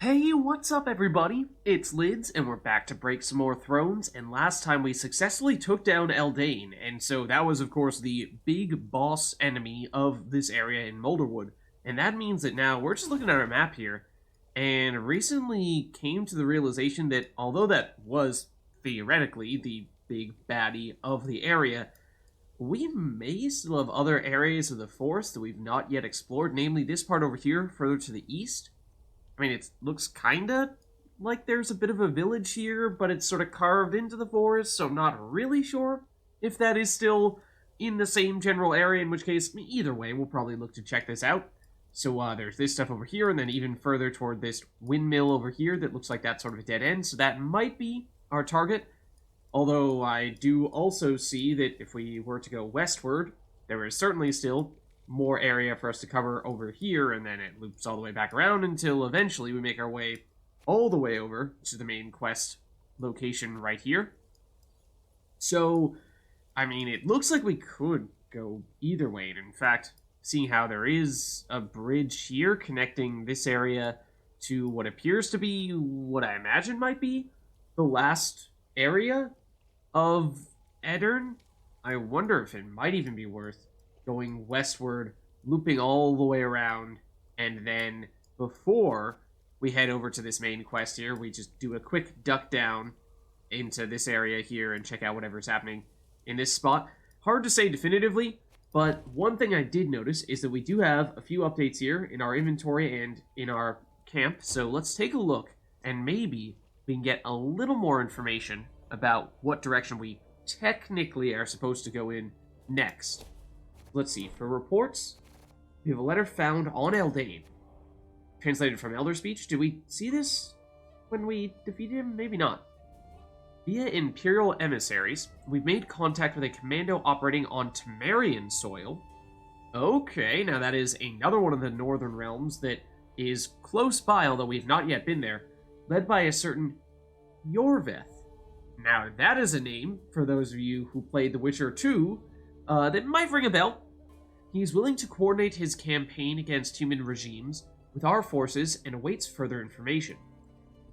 Hey, what's up everybody? It's Lids, and we're back to break some more thrones, and last time we successfully took down Eldain, and so that was of course the big boss enemy of this area in Moulderwood. And that means that now we're just looking at our map here, and recently came to the realization that although that was theoretically the big baddie of the area, we may still have other areas of the forest that we've not yet explored, namely this part over here, further to the east. I mean, it looks kinda like there's a bit of a village here, but it's sort of carved into the forest, so I'm not really sure if that is still in the same general area, in which case, either way, we'll probably look to check this out. So there's this stuff over here, and then even further toward this windmill over here that looks like that's sort of a dead end, so that might be our target. Although I do also see that if we were to go westward, there is certainly still more area for us to cover over here, and then it loops all the way back around until eventually we make our way all the way over to the main quest location right here. So, I mean, it looks like we could go either way, and in fact, seeing how there is a bridge here connecting this area to what appears to be what I imagine might be the last area of Edirn, I wonder if it might even be worth going westward, looping all the way around, and then before we head over to this main quest here, we just do a quick duck down into this area here and check out whatever's happening in this spot. Hard to say definitively, but one thing I did notice is that we do have a few updates here in our inventory and in our camp, so let's take a look, and maybe we can get a little more information about what direction we technically are supposed to go in next. Let's see, for reports, we have a letter found on Eldain. Translated from Elder Speech. Did we see this when we defeated him? Maybe not. Via Imperial emissaries, we've made contact with a commando operating on Temerian soil. Okay, now that is another one of the northern realms that is close by, although we've not yet been there, led by a certain Yorveth. Now that is a name, for those of you who played The Witcher 2, that might ring a bell. He is willing to coordinate his campaign against human regimes with our forces and awaits further information.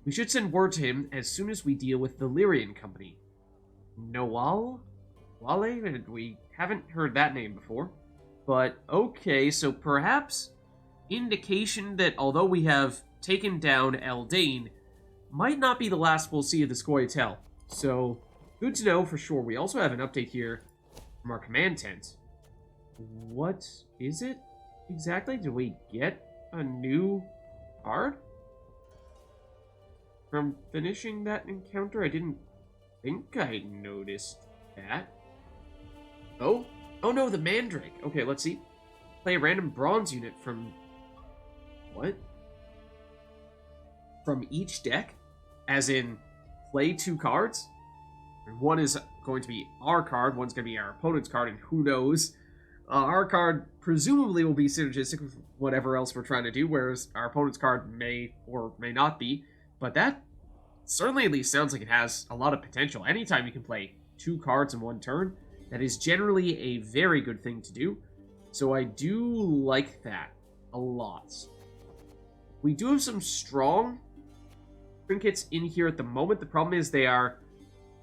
We should send word to him as soon as we deal with the Lyrian Company. Noal? Wale? We haven't heard that name before. But okay, so perhaps indication that although we have taken down Eldain, might not be the last we'll see of the Scoia'tael. So, good to know for sure. We also have an update here from our command tent. What is it exactly? Did we get a new card from finishing that encounter? I didn't think I noticed that. Oh no, the Mandrake. Okay, let's see. Play a random bronze unit from what? From each deck? As in, play 2 cards? And one is going to be our card, one's going to be our opponent's card, and who knows? Our card presumably will be synergistic with whatever else we're trying to do, whereas our opponent's card may or may not be. But that certainly at least sounds like it has a lot of potential. Anytime you can play 2 cards in one turn, that is generally a very good thing to do. So I do like that a lot. We do have some strong trinkets in here at the moment. The problem is they are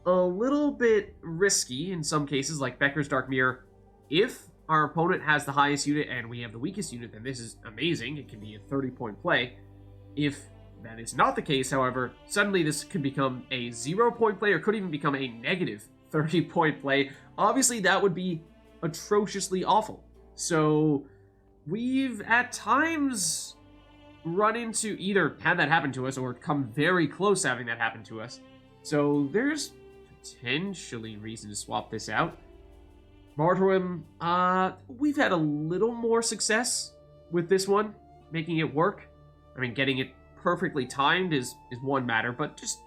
a little bit risky in some cases, like Becker's Dark Mirror. If our opponent has the highest unit and we have the weakest unit, then this is amazing. It can be a 30-point play. If that is not the case, however, suddenly this could become a 0-point play or could even become a negative 30-point play. Obviously, that would be atrociously awful. So we've at times run into either had that happen to us or come very close to having that happen to us. So there's potentially reason to swap this out. Martyrim, we've had a little more success with this one, making it work. I mean, getting it perfectly timed is one matter, but just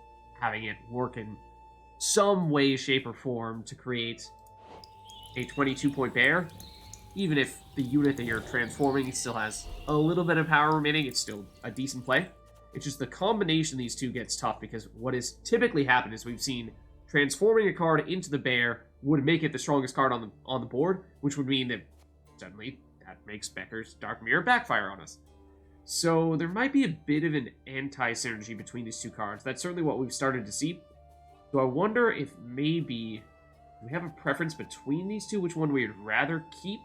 having it work in some way, shape, or form to create a 22-point bear, even if the unit that you're transforming still has a little bit of power remaining, it's still a decent play. It's just the combination of these two gets tough, because what has typically happened is we've seen transforming a card into the bear would make it the strongest card on the board, which would mean that suddenly that makes Becker's Dark Mirror backfire on us. So there might be a bit of an anti-synergy between these two cards. That's certainly what we've started to see. So I wonder if maybe we have a preference between these two, which one we would rather keep.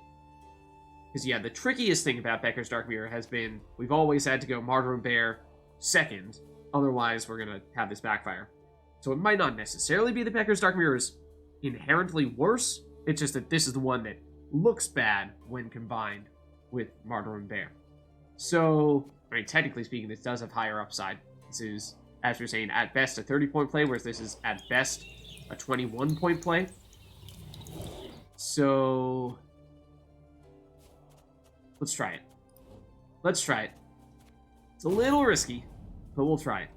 Because, yeah, the trickiest thing about Becker's Dark Mirror has been we've always had to go Martyr and Bear second. Otherwise, we're going to have this backfire. So it might not necessarily be that Becker's Dark Mirror is inherently worse. It's just that this is the one that looks bad when combined with Martyr and Bear. So, I mean, technically speaking, this does have higher upside. This is, as we're saying, at best a 30-point play, whereas this is, at best, a 21-point play. So, let's try it. Let's try it. It's a little risky, but we'll try it.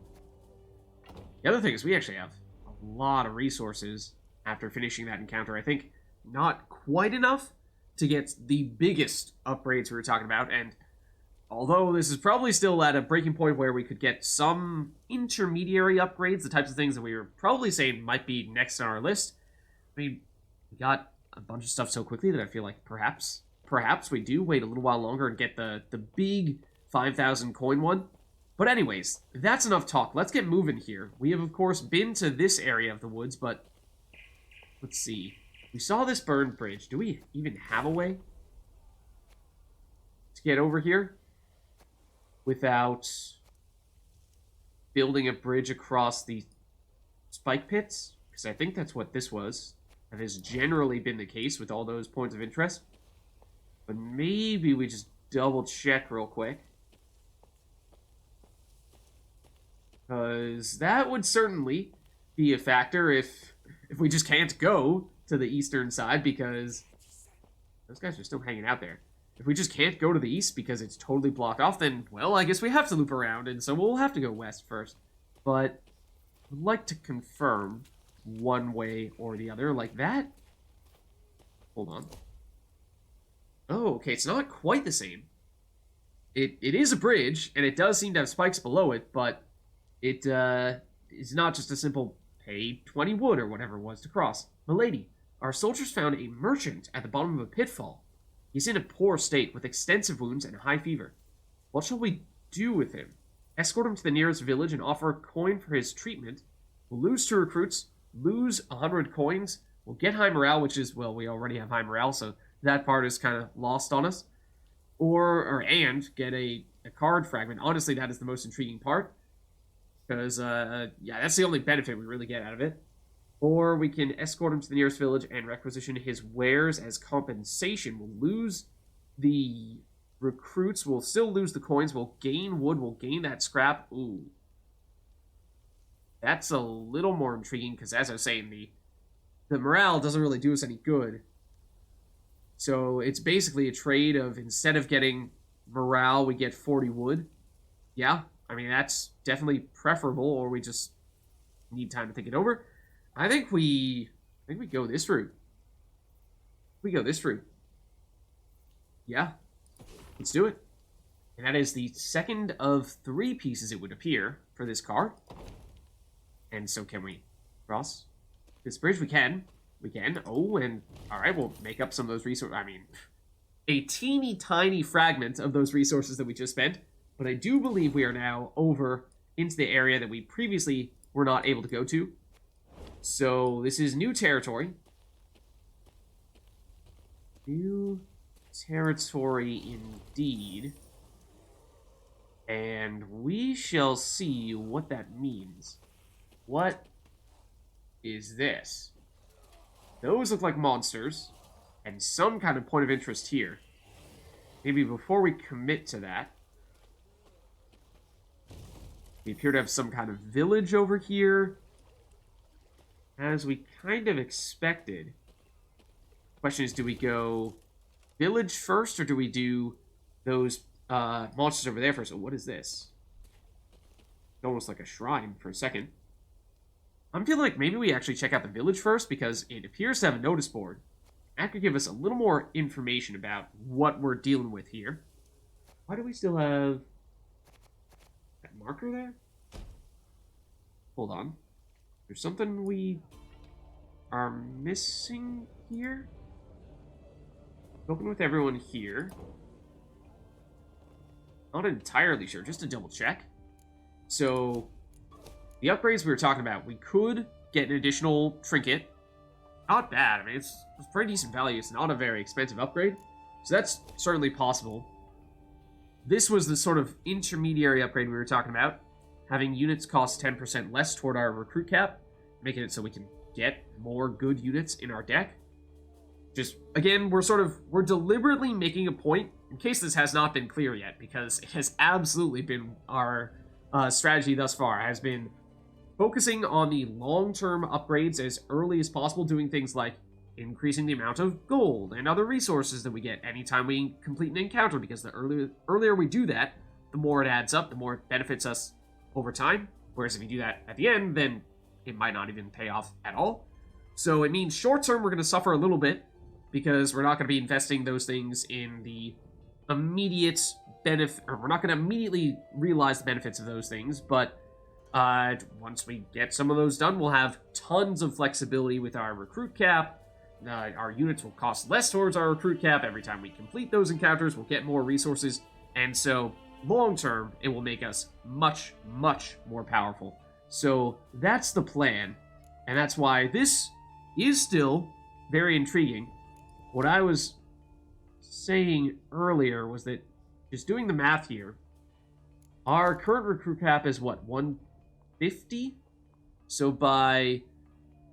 The other thing is we actually have a lot of resources after finishing that encounter. I think not quite enough to get the biggest upgrades we were talking about, and although this is probably still at a breaking point where we could get some intermediary upgrades, the types of things that we were probably saying might be next on our list, I mean, we got a bunch of stuff so quickly that I feel like perhaps we do wait a little while longer and get the big 5,000 coin one. But anyways, that's enough talk. Let's get moving here. We have, of course, been to this area of the woods, but let's see. We saw this burned bridge. Do we even have a way to get over here without building a bridge across the spike pits? Because I think that's what this was. That has generally been the case with all those points of interest. But maybe we just double check real quick. Because that would certainly be a factor if we just can't go to the eastern side because those guys are still hanging out there. If we just can't go to the east because it's totally blocked off, then, well, I guess we have to loop around, and so we'll have to go west first. But I'd like to confirm one way or the other, like that. Hold on. Oh, okay, it's not quite the same. It is a bridge, and it does seem to have spikes below it, but it is not just a simple pay 20 wood or whatever it was to cross. Milady, our soldiers found a merchant at the bottom of a pitfall. He's in a poor state with extensive wounds and high fever. What shall we do with him? Escort him to the nearest village and offer a coin for his treatment. We'll lose 2 recruits, lose 100 coins. We'll get high morale, which is, well, we already have high morale, so that part is kind of lost on us. And get a card fragment. Honestly, that is the most intriguing part. Because, yeah, that's the only benefit we really get out of it. Or we can escort him to the nearest village and requisition his wares as compensation. We'll lose the recruits. We'll still lose the coins. We'll gain wood. We'll gain that scrap. Ooh. That's a little more intriguing because, as I was saying, the morale doesn't really do us any good. So it's basically a trade of instead of getting morale, we get 40 wood. Yeah. I mean, that's definitely preferable, or we just need time to think it over. I think we go this route. We go this route. Yeah. Let's do it. And that is the second of 3 pieces, it would appear, for this card. And so can we cross this bridge? We can. We can. Oh, and alright, we'll make up some of those resources. I mean, a teeny tiny fragment of those resources that we just spent. But I do believe we are now over into the area that we previously were not able to go to. So this is new territory. New territory indeed. And we shall see what that means. What is this? Those look like monsters. And some kind of point of interest here. Maybe before we commit to that, we appear to have some kind of village over here, as we kind of expected. The question is, do we go village first, or do we do those monsters over there first? Oh, what is this? It's almost like a shrine for a second. I'm feeling like maybe we actually check out the village first, because it appears to have a notice board. That could give us a little more information about what we're dealing with here. Why do we still have that marker there? Hold on. There's something we are missing here? Spoken with everyone here. Not entirely sure, just to double check. So, the upgrades we were talking about, we could get an additional trinket. Not bad, I mean, it's pretty decent value. It's not a very expensive upgrade, so that's certainly possible. This was the sort of intermediary upgrade we were talking about. Having units cost 10% less toward our recruit cap, making it so we can get more good units in our deck. Just, again, we're deliberately making a point, in case this has not been clear yet, because it has absolutely been our strategy thus far, has been focusing on the long-term upgrades as early as possible, doing things like increasing the amount of gold and other resources that we get anytime we complete an encounter, because the earlier we do that, the more it adds up, the more it benefits us over time. Whereas if you do that at the end, then it might not even pay off at all. So it means short-term we're going to suffer a little bit, because we're not going to be investing those things in the immediate benefit, or we're not going to immediately realize the benefits of those things, but once we get some of those done, we'll have tons of flexibility with our recruit cap. Our units will cost less towards our recruit cap. Every time we complete those encounters, we'll get more resources, and so long term, it will make us much, much more powerful. So that's the plan, and that's why this is still very intriguing. What I was saying earlier was that, just doing the math here, our current recruit cap is what, 150? So by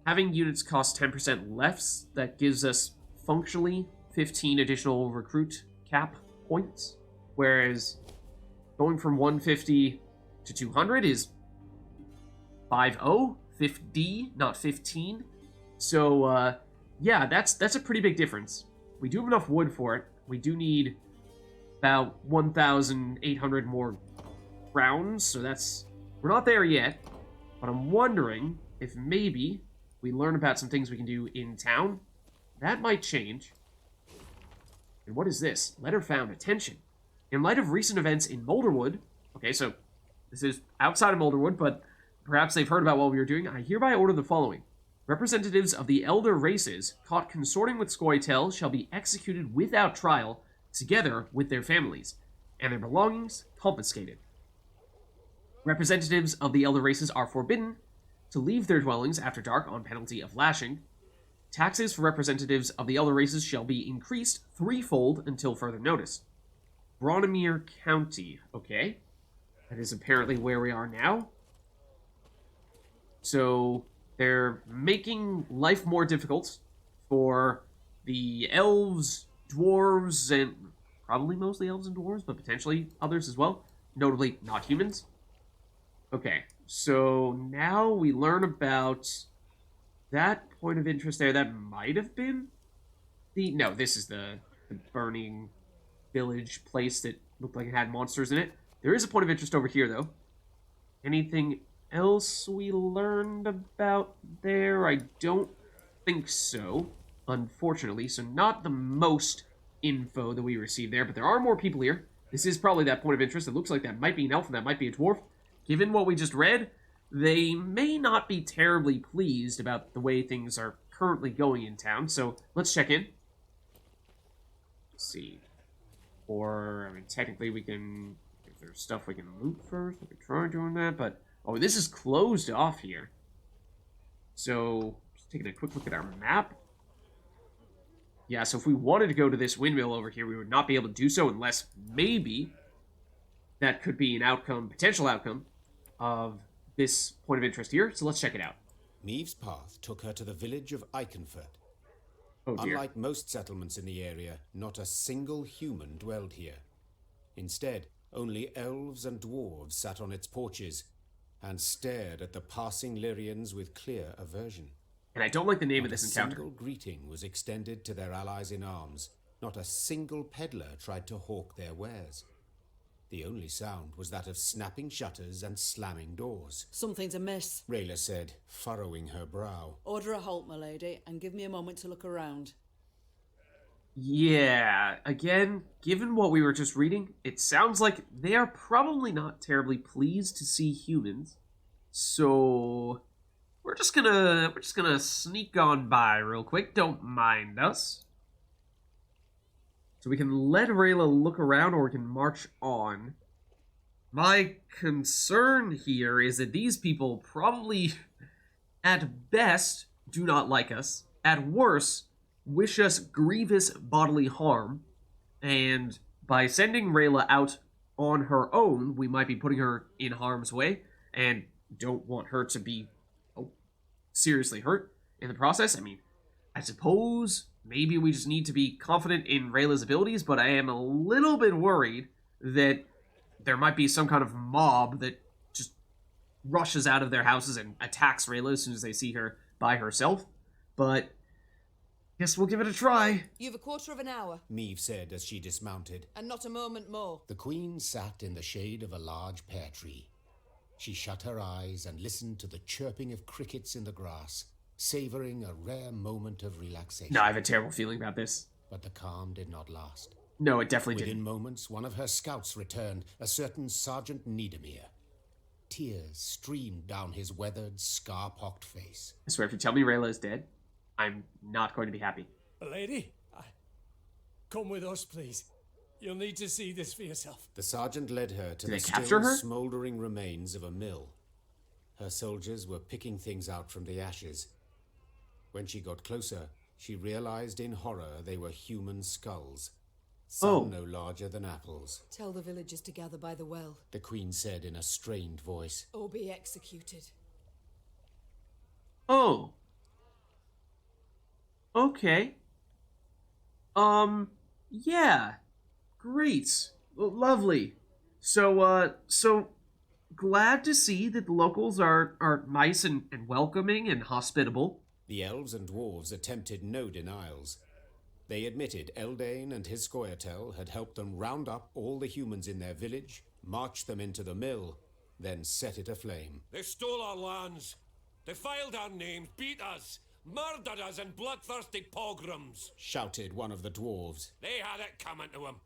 having units cost 10% less, that gives us functionally 15 additional recruit cap points, whereas going from 150 to 200 is 50, not 15. So yeah, that's a pretty big difference. We do have enough wood for it. We do need about 1,800 more rounds, so we're not there yet, but I'm wondering if maybe we learn about some things we can do in town. That might change. And what is this? Letter found. Attention. In light of recent events in Molderwood, okay, so this is outside of Molderwood, but perhaps they've heard about what we were doing, I hereby order the following. Representatives of the elder races caught consorting with Scoia'tael shall be executed without trial, together with their families, and their belongings confiscated. Representatives of the elder races are forbidden to leave their dwellings after dark on penalty of lashing. Taxes for representatives of the elder races shall be increased threefold until further notice. Bronomere County, okay. That is apparently where we are now. So they're making life more difficult for the elves, dwarves, and probably mostly elves and dwarves, but potentially others as well. Notably not humans. Okay, so now we learn about that point of interest there. That might have been no, this is the burning village place that looked like it had monsters in it. There is a point of interest over here, though. Anything else we learned about there? I don't think so, unfortunately. So not the most info that we received there, but there are more people here. This is probably that point of interest. It looks like that might be an elf and that might be a dwarf. Given what we just read, they may not be terribly pleased about the way things are currently going in town, so let's check in. Let's see. Or, I mean, technically we can, if there's stuff we can loot first, we can try doing that, but, oh, this is closed off here. So, just taking a quick look at our map. Yeah, so if we wanted to go to this windmill over here, we would not be able to do so unless maybe that could be an outcome, potential outcome, of this point of interest here. So let's check it out. Meve's path took her to the village of Ikenford. Oh dear. Unlike most settlements in the area, not a single human dwelled here. Instead, only elves and dwarves sat on its porches and stared at the passing Lyrians with clear aversion. And I don't like the name of this encounter. Not a single greeting was extended to their allies in arms. Not a single peddler tried to hawk their wares. The only sound was that of snapping shutters and slamming doors. Something's amiss, Rayla said, furrowing her brow. Order a halt, my lady, and give me a moment to look around. Yeah, again, given what we were just reading, it sounds like they are probably not terribly pleased to see humans. So we're just gonna sneak on by real quick. Don't mind us. So we can let Rayla look around, or we can march on. my concern here is that these people probably, at best, do not like us. At worst, wish us grievous bodily harm. And by sending Rayla out on her own, we might be putting her in harm's way and don't want her to be seriously hurt in the process. I mean, I suppose maybe we just need to be confident in Rayla's abilities, but I am a little bit worried that there might be some kind of mob that just rushes out of their houses and attacks Rayla as soon as they see her by herself. But guess we'll give it a try. You've a quarter of an hour, Meve said as she dismounted. and not a moment more. The queen sat in the shade of a large pear tree. She shut her eyes and listened to the chirping of crickets in the grass, savoring a rare moment of relaxation. No, I have a terrible feeling about this. But the calm did not last. No, it definitely Within didn't. moments, one of her scouts returned, a certain Sergeant Niedermere. Tears streamed down his weathered, scar-pocked face. I swear, if you tell me Rayla is dead, I'm not going to be happy. Lady, come with us, please. You'll need to see this for yourself. The sergeant led her to Did the they capture still her? smouldering remains of a mill. Her soldiers were picking things out from the ashes. When she got closer, she realized in horror they were human skulls. Some no larger than apples, Tell the villagers to gather by the well, the queen said in a strained voice. or be executed. Oh. Okay. Yeah. Great. Lovely. So glad to see that the locals are nice and welcoming and hospitable. The elves and dwarves attempted no denials. They admitted Eldane and his Scoia'tael had helped them round up all the humans in their village, march them into the mill, then set it aflame. They stole our lands, defiled our names, beat us, murdered us in bloodthirsty pogroms. Shouted one of the dwarves. They had it coming to them.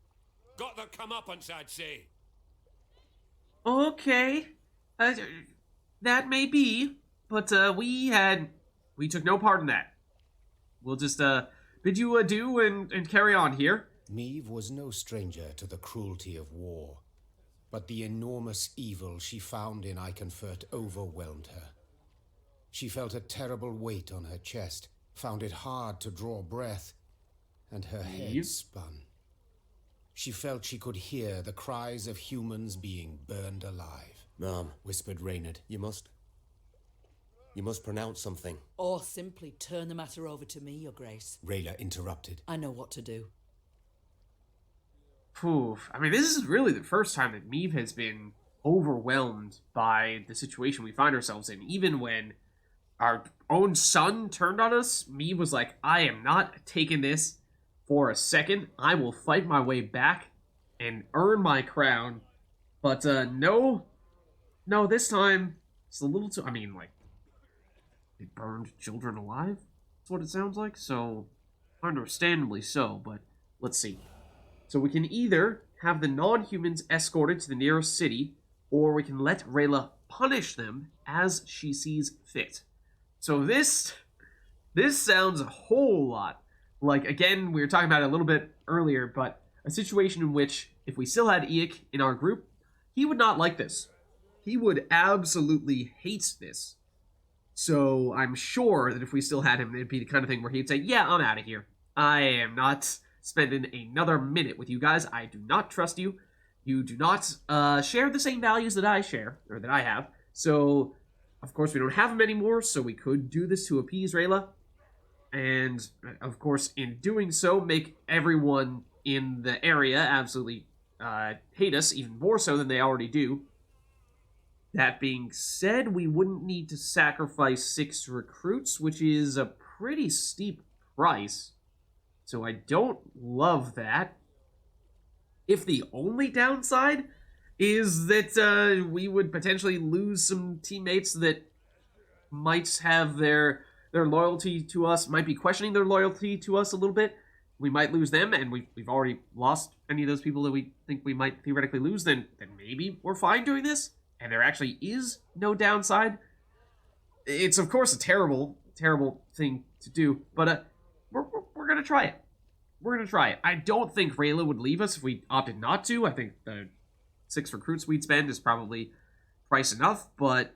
Got their comeuppance, I'd say. Okay. That may be, but we took no part in that. We'll just bid you adieu and carry on here. Meve was no stranger to the cruelty of war, but the enormous evil she found in Ikenford overwhelmed her. She felt a terrible weight on her chest, found it hard to draw breath, and her head spun. She felt she could hear the cries of humans being burned alive. Ma'am, Whispered Reynard. you must pronounce something. Or simply turn the matter over to me, Your Grace. Rayla interrupted. I know what to do. Poof. I mean, this is really the first time that Meve has been overwhelmed by the situation we find ourselves in. Even when our own son turned on us, Meve was like, I am not taking this for a second. I will fight my way back and earn my crown. But no, this time it's a little too... I mean, like, they burned children alive? That's what it sounds like. So, understandably so, but let's see. So we can either have the non-humans escorted to the nearest city, or we can let Rayla punish them as she sees fit. So this sounds a whole lot like, again, we were talking about it a little bit earlier, but a situation in which if we still had Eik in our group, he would not like this. He would absolutely hate this. So I'm sure that if we still had him, it'd be the kind of thing where he'd say, yeah, I'm out of here. I am not spending another minute with you guys. I do not trust you. You do not share the same values that I share, or that I have. So, of course, we don't have him anymore, so we could do this to appease Rayla. And, of course, in doing so, make everyone in the area absolutely hate us, even more so than they already do. That being said, we wouldn't need to sacrifice 6 recruits, which is a pretty steep price. So I don't love that. If the only downside is that we would potentially lose some teammates that might have their loyalty to us, might be questioning their loyalty to us a little bit. We might lose them, and we've already lost any of those people that we think we might theoretically lose, then maybe we're fine doing this, and there actually is no downside. It's, of course, a terrible, terrible thing to do, but we're going to try it. We're going to try it. I don't think Rayla would leave us if we opted not to. I think the 6 recruits we'd spend is probably price enough, but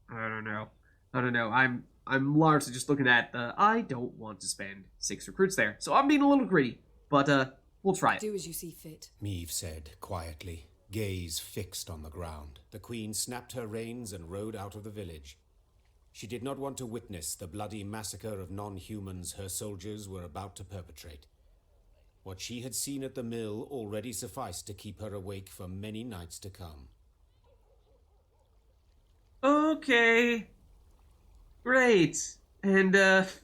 I don't know. I'm largely just looking at I don't want to spend 6 recruits there. So I'm being a little greedy, but we'll try it. Do as you see fit. Meve said quietly, gaze fixed on the ground. The queen snapped her reins and rode out of the village. She did not want to witness the bloody massacre of non-humans her soldiers were about to perpetrate. What she had seen at the mill already sufficed to keep her awake for many nights to come. Okay. Great. And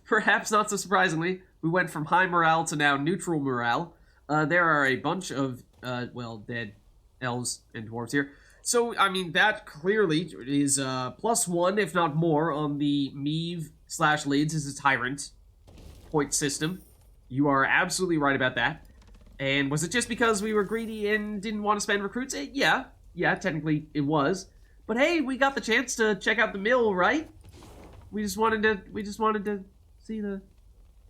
perhaps not so surprisingly, we went from high morale to now neutral morale. There are a bunch of, dead elves and dwarves here. So, I mean, that clearly is +1, if not more, on the Meve / Lids as a tyrant point system. You are absolutely right about that. And was it just because we were greedy and didn't want to spend recruits? Yeah, technically it was. But hey, we got the chance to check out the mill, right? We just wanted to see the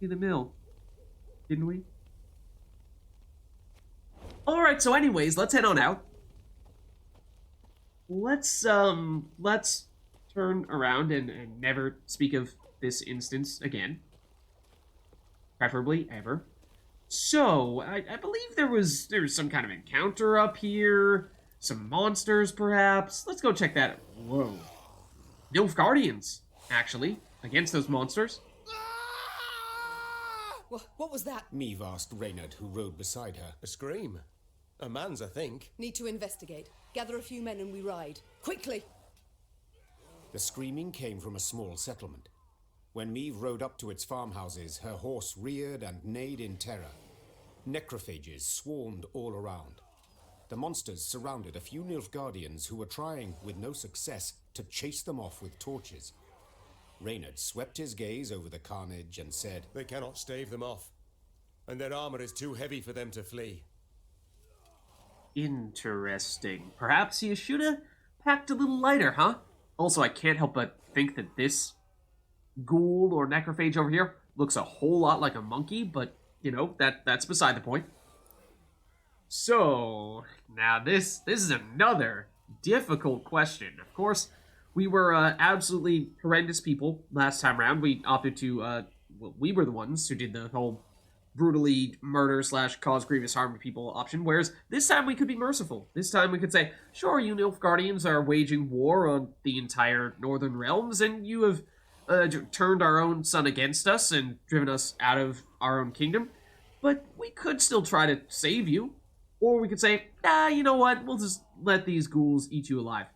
mill, didn't we? All right. So, anyways, let's head on out. Let's turn around and never speak of this instance again. Preferably ever. So, I believe there was some kind of encounter up here. Some monsters, perhaps. Let's go check that out. Whoa. Nilfgaardians, actually, against those monsters. What was that? Meve asked Reynard, who rode beside her. A scream. A man's, I think. Need to investigate. Gather a few men and we ride. Quickly! The screaming came from a small settlement. When Meve rode up to its farmhouses, her horse reared and neighed in terror. Necrophages swarmed all around. The monsters surrounded a few Nilfgaardians who were trying, with no success, to chase them off with torches. Reynard swept his gaze over the carnage and said, They cannot stave them off, and their armor is too heavy for them to flee. Interesting. Perhaps you should have packed a little lighter, huh? Also, I can't help but think that this ghoul or necrophage over here looks a whole lot like a monkey, but, you know, that's beside the point. So, now this is another difficult question. Of course, we were absolutely horrendous people last time around. We opted to, we were the ones who did the whole brutally murder / cause grievous harm to people option, whereas this time we could be merciful. This time we could say, sure, you Nilfgaardians are waging war on the entire Northern Realms, and you have turned our own son against us and driven us out of our own kingdom, but we could still try to save you. Or we could say, you know what, we'll just let these ghouls eat you alive.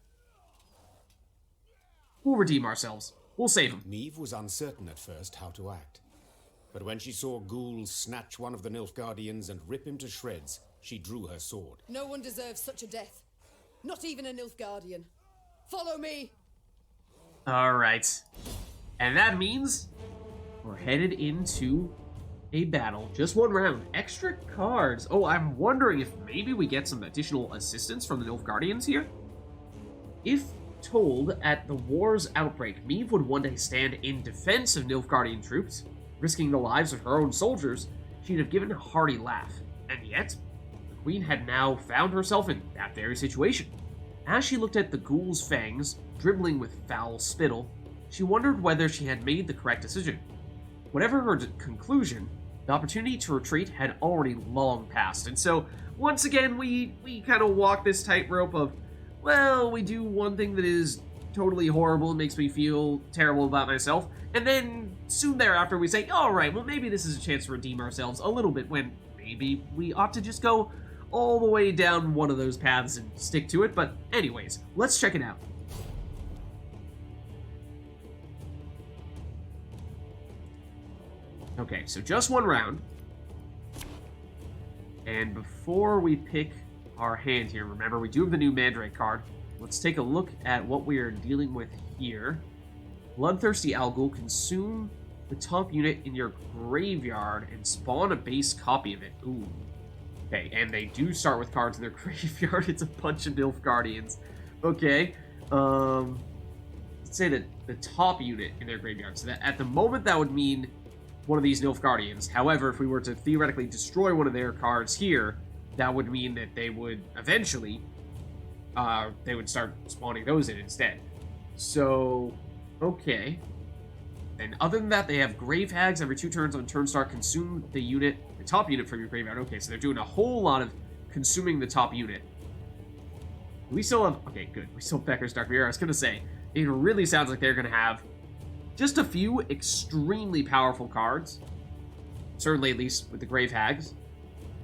We'll redeem ourselves. We'll save them. Meve was uncertain at first how to act. But when she saw ghouls snatch one of the Nilfgaardians and rip him to shreds, she drew her sword. No one deserves such a death. Not even a Nilfgaardian. Follow me! Alright. And that means we're headed into a battle. Just one round. Extra cards. Oh, I'm wondering if maybe we get some additional assistance from the Nilfgaardians here? If told at the war's outbreak, Meve would one day stand in defense of Nilfgaardian troops, risking the lives of her own soldiers, she'd have given a hearty laugh. And yet, the queen had now found herself in that very situation. As she looked at the ghoul's fangs, dribbling with foul spittle, she wondered whether she had made the correct decision. Whatever her conclusion, the opportunity to retreat had already long passed, and so, once again, we kind of walk this tightrope of, well, we do one thing that is totally horrible and makes me feel terrible about myself, and then soon thereafter we say, alright, well maybe this is a chance to redeem ourselves a little bit, when maybe we ought to just go all the way down one of those paths and stick to it, but anyways, let's check it out. Okay, so just one round. And before we pick our hand here, remember we do have the new Mandrake card. Let's take a look at what we are dealing with here. Bloodthirsty Alghoul, consume the top unit in your graveyard and spawn a base copy of it. Ooh. Okay, and they do start with cards in their graveyard. It's a bunch of Nilfgaardians. Okay. Let's say that the top unit in their graveyard. So that at the moment that would mean one of these Nilfgaardians. However, if we were to theoretically destroy one of their cards here, that would mean that they would eventually they would start spawning those in instead. So, okay. And other than that, they have grave hags every 2 turns. On turn start, consume the top unit from your graveyard. Okay, so they're doing a whole lot of consuming the top unit. We still have... Okay, good. We still have Becker's Dark Mirror. I was going to say, it really sounds like they're going to have just a few extremely powerful cards. Certainly, at least with the Grave Hags.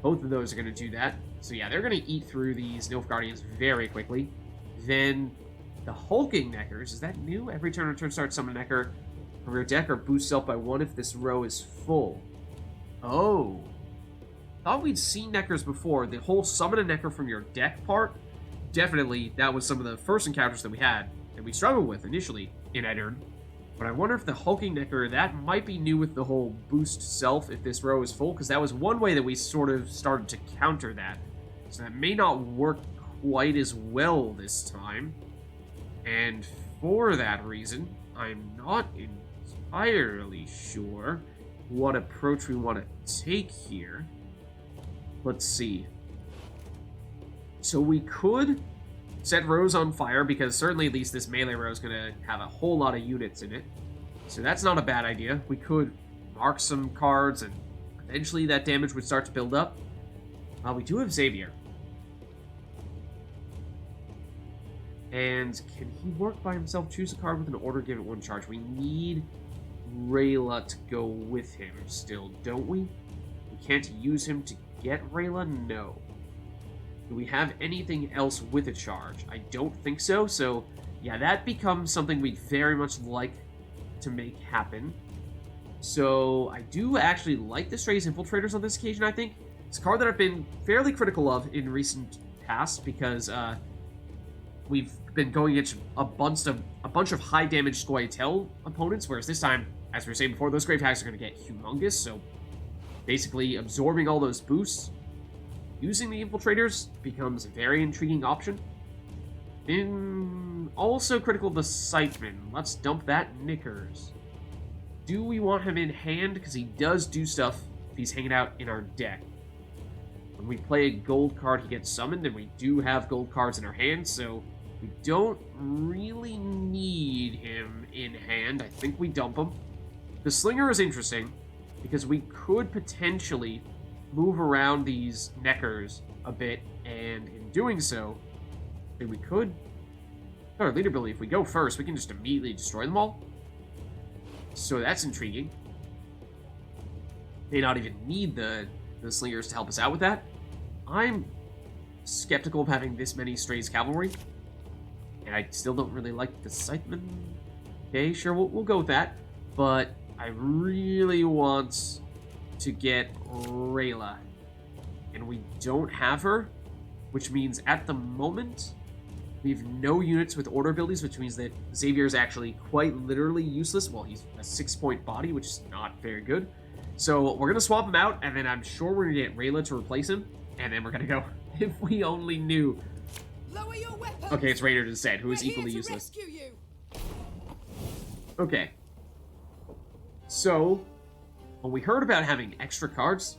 Both of those are going to do that. So yeah, they're going to eat through these Nilfgaardians very quickly. Then the Hulking Neckers. Is that new? Every turn on turn start, summon a Necker from your deck or boost self by 1 if this row is full. Oh. Thought we'd seen Neckers before. The whole summon a Necker from your deck part, definitely that was some of the first encounters that we had and we struggled with initially in Eddard. But I wonder if the Hulking Necker, that might be new with the whole boost self if this row is full, because that was one way that we sort of started to counter that. So that may not work quite as well this time. And for that reason, I'm not entirely sure what approach we want to take here. Let's see. So we could set rows on fire, because certainly at least this melee row is going to have a whole lot of units in it. So that's not a bad idea. We could mark some cards, and eventually that damage would start to build up. We do have Xavier. And can he work by himself? Choose a card with an order, give it 1 charge. We need Rayla to go with him still, don't we? We can't use him to get Rayla? No. Do we have anything else with a charge? I don't think so. So, yeah, that becomes something we'd very much like to make happen. So, I do actually like the Strays Infiltrators on this occasion, I think. It's a card that I've been fairly critical of in recent past, because we've been going against a bunch of high damage Scoia'tael opponents, whereas this time, as we were saying before, those Grave Hags are going to get humongous, so basically absorbing all those boosts, using the Infiltrators becomes a very intriguing option. And also critical of the Scytheman. Let's dump that Knickers. Do we want him in hand? Because he does do stuff if he's hanging out in our deck. When we play a gold card, he gets summoned, and we do have gold cards in our hand, so we don't really need him in hand. I think we dump him. The Slinger is interesting, because we could potentially move around these Neckers a bit, and in doing so, we could... Our leader ability, if we go first, we can just immediately destroy them all. So that's intriguing. May not even need the Slingers to help us out with that. I'm skeptical of having this many Strays Cavalry, and I still don't really like the Scytheman. Okay, sure, we'll go with that, but I really want to get Rayla, and we don't have her, which means at the moment we have no units with order abilities, which means that Xavier is actually quite literally useless. Well, he's a 6-point body, which is not very good. So we're going to swap him out, and then I'm sure we're going to get Rayla to replace him, and then we're going to go. If we only knew. Lower your weapons. Okay, it's Raynard instead, who is We're equally here to useless. rescue you. Okay. So, when we heard about having extra cards,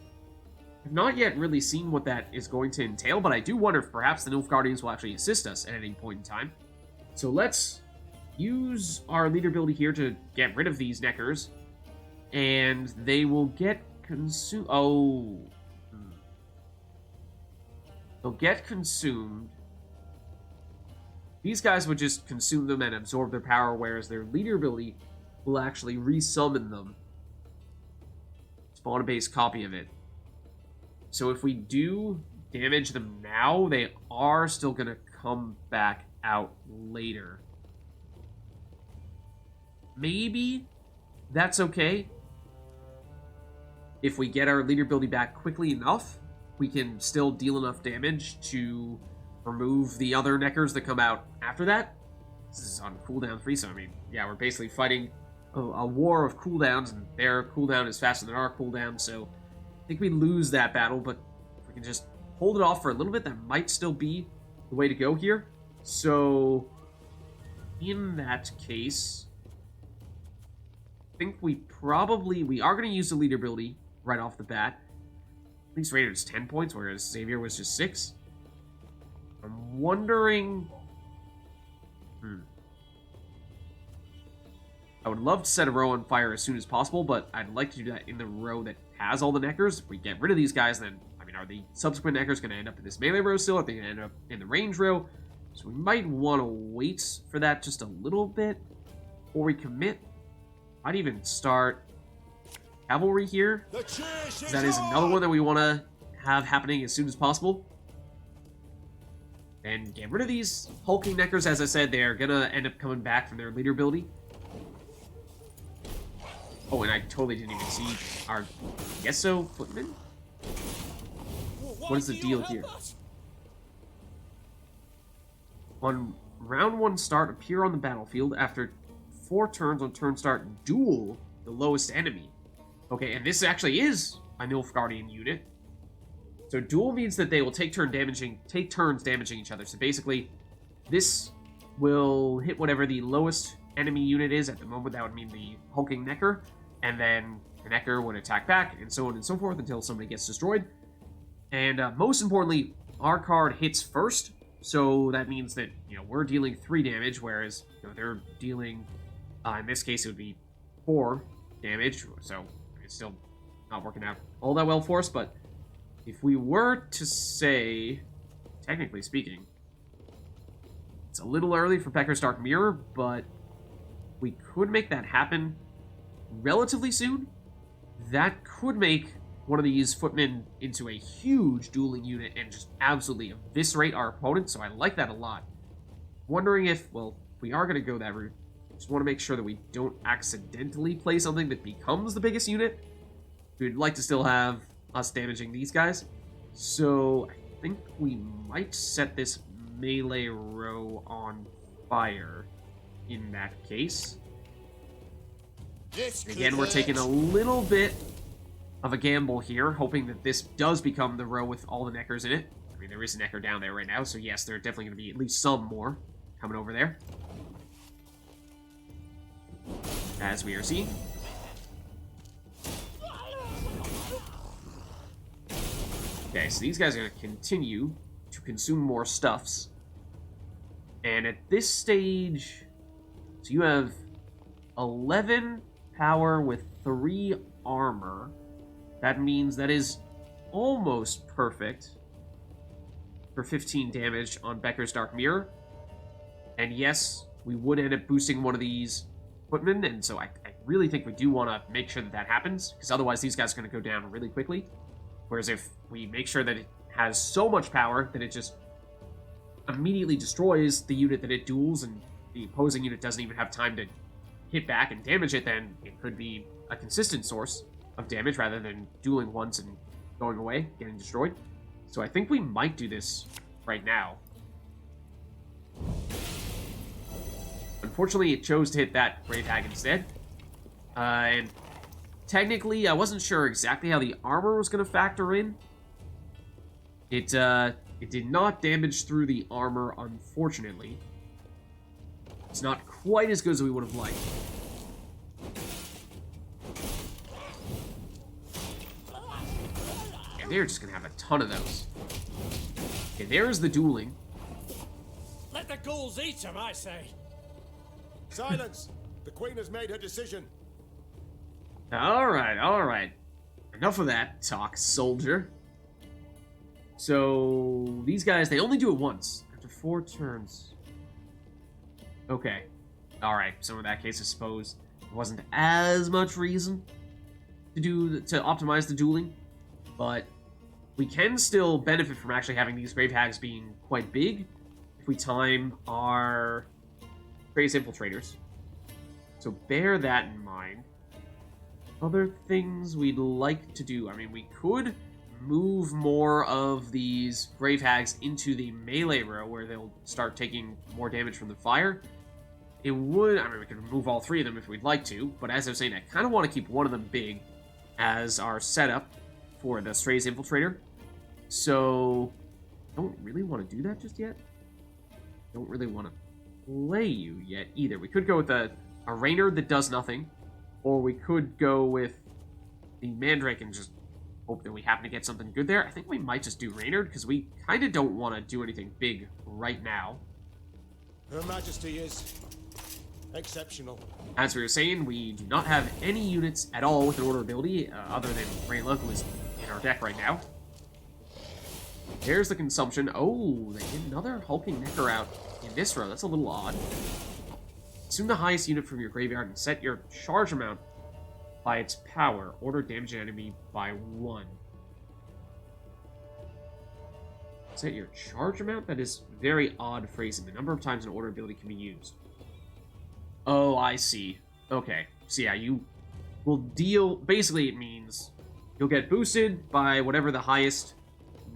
I've not yet really seen what that is going to entail, but I do wonder if perhaps the Nilfgaardians will actually assist us at any point in time. So let's use our leader ability here to get rid of these Neckers, and they will get consumed. Oh. They'll get consumed. These guys would just consume them and absorb their power, whereas their leader ability will actually resummon them. Spawn a base copy of it. So if we do damage them now, they are still going to come back out later. Maybe that's okay. If we get our leader ability back quickly enough, we can still deal enough damage to remove the other Neckers that come out after that. This is on cooldown 3, so I mean, yeah, we're basically fighting a war of cooldowns, and their cooldown is faster than our cooldown, so I think we lose that battle, but if we can just hold it off for a little bit, that might still be the way to go here. So, in that case, I think we are going to use the leader ability right off the bat. At least Raynard's 10 points, whereas Xavier was just 6. I'm wondering... I would love to set a row on fire as soon as possible, but I'd like to do that in the row that has all the neckers. If we get rid of these guys, then, I mean, are the subsequent neckers going to end up in this melee row still? Are they going to end up in the range row? So we might want to wait for that just a little bit before we commit. Might even start cavalry here. That is another one that we want to have happening as soon as possible. And get rid of these hulking neckers. As I said, they're going to end up coming back from their leader ability. Oh, and I totally didn't even see our Yeso footman. What is the deal here? On round 1 start, appear on the battlefield. After 4 turns on turn start, duel the lowest enemy. Okay, and this actually is a Nilfgaardian unit. So duel means that they will take turns damaging each other. So basically, this will hit whatever the lowest enemy unit is. At the moment, that would mean the hulking necker. And then the necker would attack back, and so on and so forth until somebody gets destroyed. And most importantly, our card hits first. So that means that, you know, we're dealing 3 damage, whereas, you know, they're dealing, in this case, it would be 4 damage. So it's still not working out all that well for us. But if we were to say, technically speaking, it's a little early for Becker's Dark Mirror, but we could make that happen relatively soon. That could make one of these footmen into a huge dueling unit and just absolutely eviscerate our opponent, so I like that a lot. Wondering if, well, if we are going to go that route, just want to make sure that we don't accidentally play something that becomes the biggest unit. We'd like to still have us damaging these guys, so I think we might set this melee row on fire in that case. Again, we're taking a little bit of a gamble here, hoping that this does become the row with all the neckers in it. I mean, there is a necker down there right now, so yes, there are definitely going to be at least some more coming over there. As we are seeing. Okay, so these guys are going to continue to consume more stuffs. And at this stage, so you have 11 power with 3 armor. That means that is almost perfect for 15 damage on Becker's Dark Mirror. And yes, we would end up boosting one of these footmen, and so I really think we do want to make sure that that happens, because otherwise these guys are going to go down really quickly. Whereas if we make sure that it has so much power that it just immediately destroys the unit that it duels, and the opposing unit doesn't even have time to hit back and damage it, then it could be a consistent source of damage rather than dueling once and going away, getting destroyed. So I think we might do this right now. Unfortunately, it chose to hit that Brave Hag instead. And technically, I wasn't sure exactly how the armor was going to factor in. It did not damage through the armor, unfortunately. It's not quite as good as we would have liked. And they're just going to have a ton of those. Okay, there's the dueling. Let the ghouls eat him, I say. Silence! The Queen has made her decision. Alright, alright. Enough of that talk, soldier. So, these guys, they only do it once. After 4 turns. Okay. Alright, so in that case, I suppose there wasn't as much reason to optimize the dueling. But we can still benefit from actually having these Grave Hags being quite big if we time our Crazed Infiltrators. So bear that in mind. Other things we'd like to do. I mean, we could move more of these Grave Hags into the melee row where they'll start taking more damage from the fire. It would, I mean, we could remove all 3 of them if we'd like to, but as I was saying, I kind of want to keep one of them big as our setup for the Stray's Infiltrator. So, don't really want to do that just yet. Don't really want to play you yet either. We could go with a Rainer that does nothing, or we could go with the Mandrake and just Hope that we happen to get something good there. I think we might just do Reynard, because we kind of don't want to do anything big right now. Her Majesty is exceptional. As we were saying, we do not have any units at all with an order ability, other than Rayla, who is in our deck right now. There's the consumption. Oh, they get another hulking Necker out in this row. That's a little odd. Assume the highest unit from your graveyard and set your charge amount by its power. Order damage an enemy by 1. Set your charge amount? That is very odd phrasing. The number of times an order ability can be used. Oh, I see. Okay. So yeah, you will deal... Basically, it means you'll get boosted by whatever the highest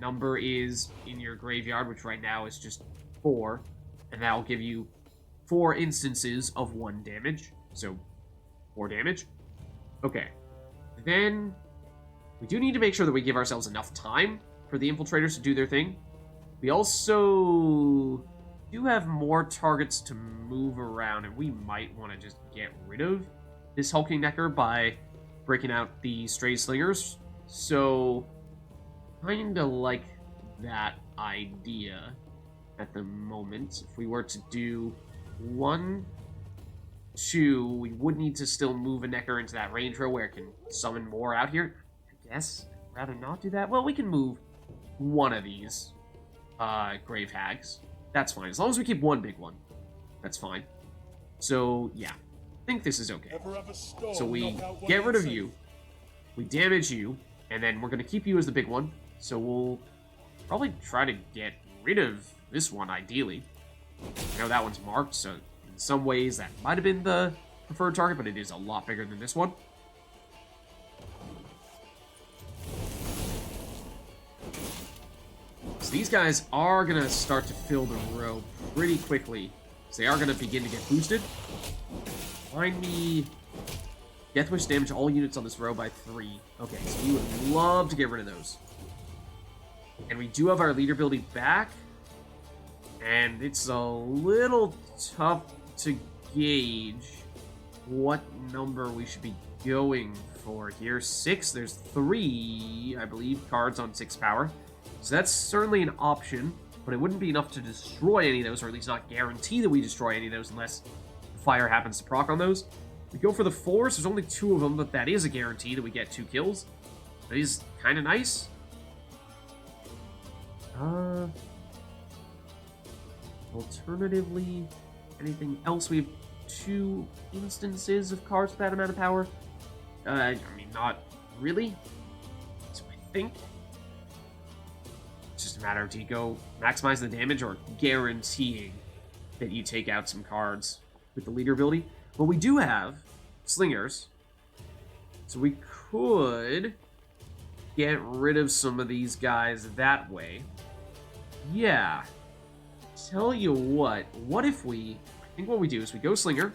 number is in your graveyard, which right now is just 4. And that'll give you 4 instances of 1 damage. So, 4 damage. Okay. Then, we do need to make sure that we give ourselves enough time for the infiltrators to do their thing. We also do have more targets to move around, and we might want to just get rid of this hulking Necker by breaking out the stray slingers. So, kinda like that idea at the moment. If we were to do 1, 2, we would need to still move a Necker into that range row where it can summon more out here. I guess I'd rather not do that. Well, we can move one of these Grave Hags. That's fine. As long as we keep one big one, that's fine. So, yeah. I think this is okay. So we get rid of you, we damage you, and then we're going to keep you as the big one. So we'll probably try to get rid of this one, ideally. I know that one's marked, so in some ways that might have been the preferred target, but it is a lot bigger than this one. So these guys are going to start to fill the row pretty quickly. So they are going to begin to get boosted. Find me... Death Wish damage all units on this row by 3. Okay, so we would love to get rid of those. And we do have our leader ability back. And it's a little tough to gauge what number we should be going for here. 6, there's 3, I believe, cards on 6 power. So that's certainly an option, but it wouldn't be enough to destroy any of those, or at least not guarantee that we destroy any of those unless fire happens to proc on those. We go for the 4s, there's only 2 of them, but that is a guarantee that we get 2 kills. That is kind of nice. Alternatively, anything else? We have 2 instances of cards with that amount of power. I mean, not really. So I think it's just a matter of, do you go maximize the damage or guaranteeing that you take out some cards with the leader ability? But we do have slingers, so we could get rid of some of these guys that way. Yeah. Tell you what if we... I think what we do is we go slinger,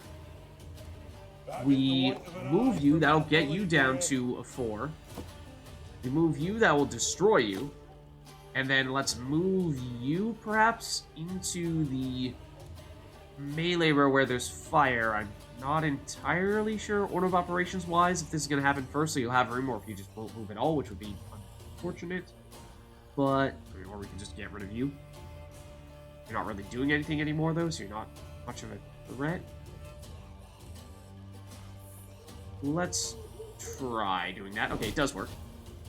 we move you, that'll get you down to a 4. We move you, that will destroy you. And then let's move you, perhaps, into the melee row where there's fire. I'm not entirely sure, order of operations-wise, if this is going to happen first, so you'll have room, or if you just won't move at all, which would be unfortunate. But, or we can just get rid of you. You're not really doing anything anymore, though, so you're not much of a threat. Let's try doing that. Okay, it does work.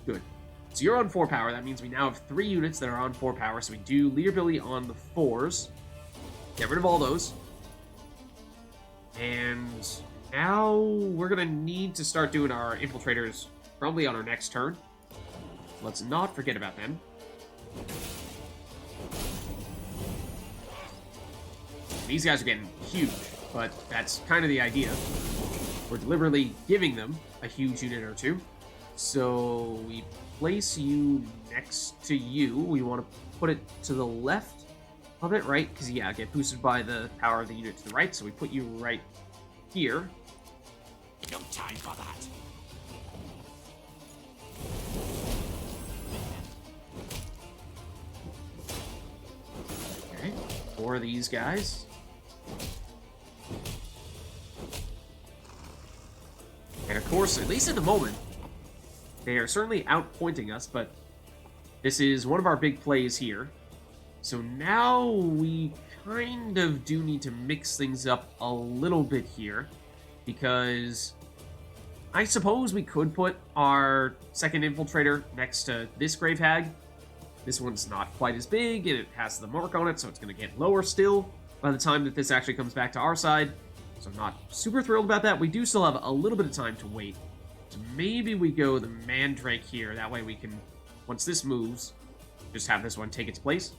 Good. So you're on 4 power. That means we now have 3 units that are on 4 power. So we do leader ability on the 4s. Get rid of all those. And now we're going to need to start doing our infiltrators probably on our next turn. Let's not forget about them. These guys are getting huge, but that's kind of the idea. We're deliberately giving them a huge unit or 2. So we place you next to you. We want to put it to the left of it, right? Because, yeah, get boosted by the power of the unit to the right. So we put you right here. No time for that. Okay, 4 of these guys. And of course, at least at the moment, They are certainly outpointing us, but this is one of our big plays here. So now we kind of do need to mix things up a little bit here, because I suppose we could put our second infiltrator next to this Grave Hag. This one's not quite as big, and it has the mark on it, so it's going to get lower still by the time that this actually comes back to our side. So I'm not super thrilled about that. We do still have a little bit of time to wait. So maybe we go the Mandrake here. That way we can, once this moves, just have this one take its place.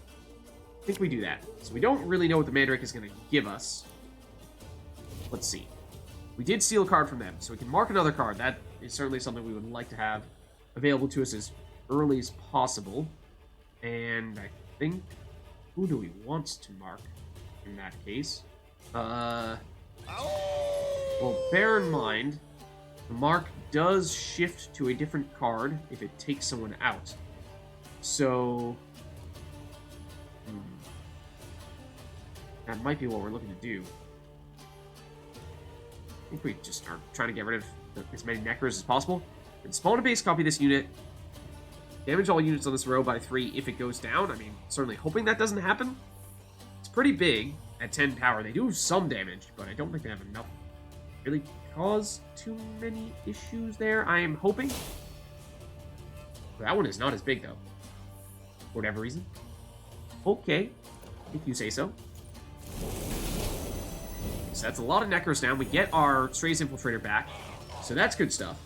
I think we do that. So we don't really know what the Mandrake is going to give us. Let's see. We did steal a card from them, so we can mark another card. That is certainly something we would like to have available to us as early as possible. And I think... who do we want to mark in that case? Well, bear in mind, the mark does shift to a different card if it takes someone out. So... that might be what we're looking to do. I think we just are trying to get rid of as many Neckers as possible. And spawn a base copy this unit. Damage all units on this row by 3 if it goes down. I mean, certainly hoping that doesn't happen. It's pretty big at 10 power. They do some damage, but I don't think they have enough to really cause too many issues there. I am hoping. That one is not as big, though. For whatever reason. Okay, if you say so. So that's a lot of Neckers down. We get our Strays Infiltrator back. So that's good stuff.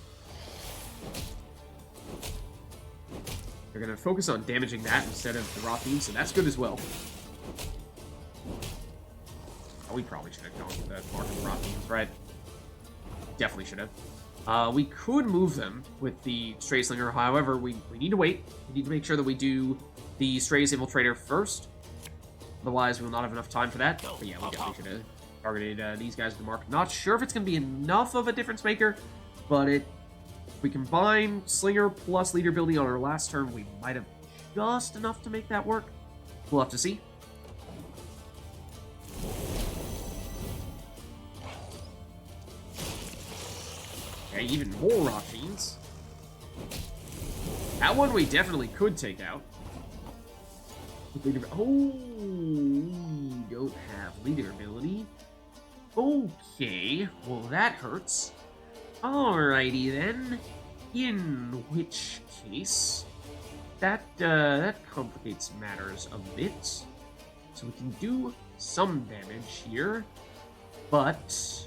They're going to focus on damaging that instead of the Rothian, so that's good as well. Oh, we probably should have gone with the Mark of the Rothians, right? Definitely should have. We could move them with the Stray Slinger, however, we need to wait. We need to make sure that we do the Strays Infiltrator first. Otherwise, we will not have enough time for that. But yeah, we definitely should have targeted these guys with the Mark. Not sure if it's going to be enough of a difference maker, but if we combine Slinger plus Leader Building on our last turn, we might have just enough to make that work. We'll have to see. Okay, even more Rock Fiends. That one we definitely could take out. Oh, we don't have Leader Ability. Okay, well that hurts. Alrighty then. In which case, that complicates matters a bit. So we can do some damage here, but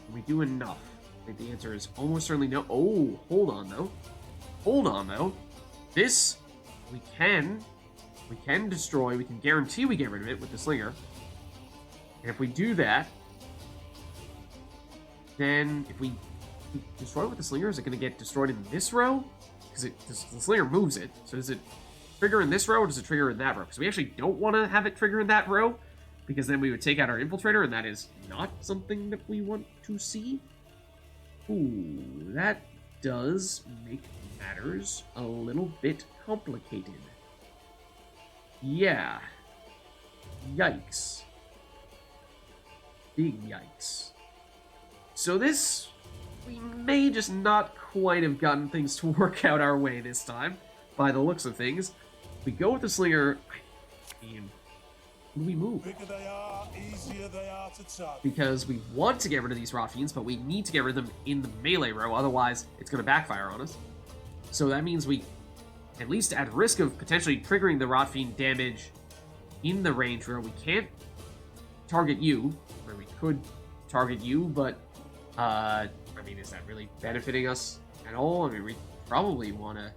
can we do enough? I think the answer is almost certainly no. Oh, hold on though. Hold on though. This we can destroy. We can guarantee we get rid of it with the Slinger. And if we do that, then if we destroy it with the Slinger, is it going to get destroyed in this row? Because the Slinger moves it. So does it trigger in this row or does it trigger in that row? Because we actually don't want to have it trigger in that row, because then we would take out our Infiltrator, and that is not something that we want to see. Ooh, that does make matters a little bit complicated. Yeah. Yikes. Big yikes. So this, we may just not quite have gotten things to work out our way this time, by the looks of things. If we go with the Slinger, I mean, who do we move? Bigger they are, easier they are to touch. Because we want to get rid of these Rotfiends, but we need to get rid of them in the melee row, otherwise it's going to backfire on us. So that means we, at least at risk of potentially triggering the Rotfiend damage in the range row, we can't target you, or we could target you, but, I mean, is that really benefiting us at all? I mean, we probably want to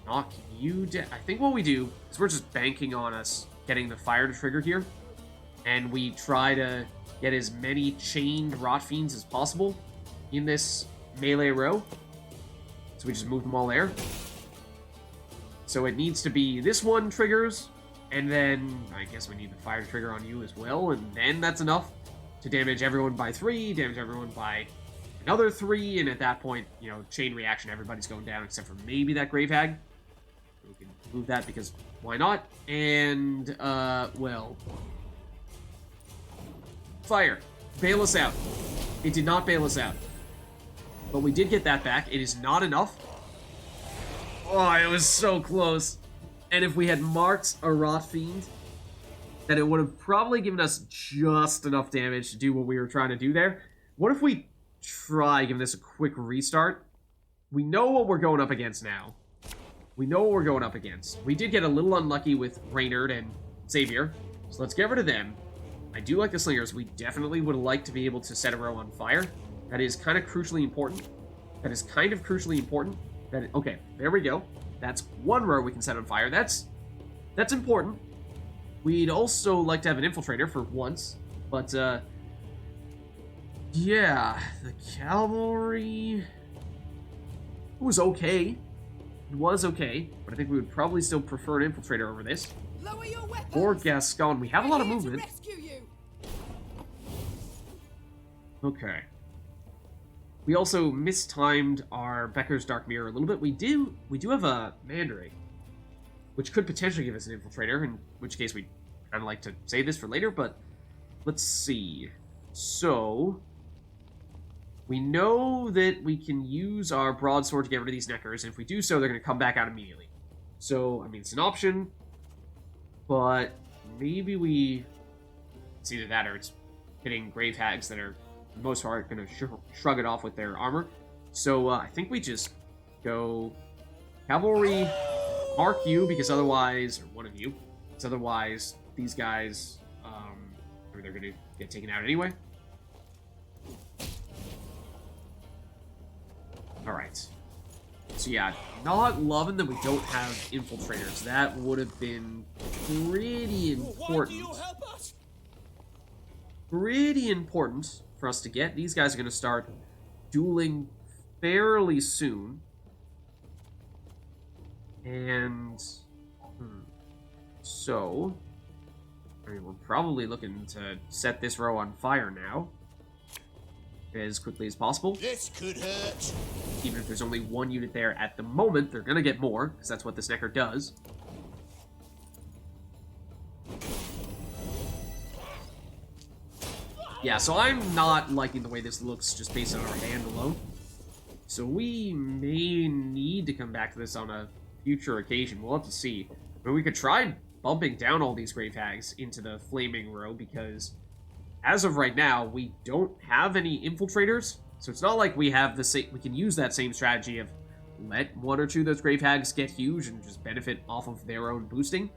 knock you down. I think what we do is we're just banking on us getting the fire to trigger here, and we try to get as many chained Rotfiends as possible in this melee row. So we just move them all there. So it needs to be this one triggers, and then I guess we need the fire to trigger on you as well, and then that's enough to damage everyone by 3, damage everyone by another 3, and at that point, you know, chain reaction, everybody's going down except for maybe that Grave Hag. We can move that because why not? And, well, fire. Bail us out. It did not bail us out. But we did get that back. It is not enough. Oh, it was so close. And if we had marked a Rot Fiend, then it would have probably given us just enough damage to do what we were trying to do there. What if we try giving this a quick restart? We know what we're going up against now. We know what we're going up against. We did get a little unlucky with Reynard and Xavier, so let's get rid of them. I do like the Slingers. We definitely would like to be able to set a row on fire. That is kind of crucially important. Okay, there we go. That's one row we can set on fire. That's important. We'd also like to have an infiltrator for once, but yeah, the cavalry was okay. It was okay, but I think we would probably still prefer an infiltrator over this. Lower your weapons. Or Gascon. We have a lot of We're here to movement. rescue you. Okay. We also mistimed our Becker's Dark Mirror a little bit. We do have a Mandrake, which could potentially give us an infiltrator, in which case we'd kind of like to save this for later, but let's see. So, we know that we can use our broadsword to get rid of these neckers, and if we do so, they're going to come back out immediately. So, I mean, it's an option, but maybe it's either that or it's hitting Grave Hags that are, for the most part, going to shrug it off with their armor. So, I think we just go Cavalry, mark you, because otherwise, or one of you, because otherwise, these guys, they're going to get taken out anyway. Alright. So yeah, not loving that we don't have infiltrators. That would have been pretty important. Pretty important for us to get. These guys are going to start dueling fairly soon. And so, I mean, we're probably looking to set this row on fire now as quickly as possible. This could hurt. Even if there's only one unit there at the moment, they're gonna get more, because that's what this Necker does. Yeah, so I'm not liking the way this looks just based on our hand alone. So we may need to come back to this on a future occasion. We'll have to see. I mean, we could try bumping down all these Grave Hags into the Flaming Row, because as of right now, we don't have any infiltrators. So it's not like we have the we can use that same strategy of let one or two of those Grave Hags get huge and just benefit off of their own boosting.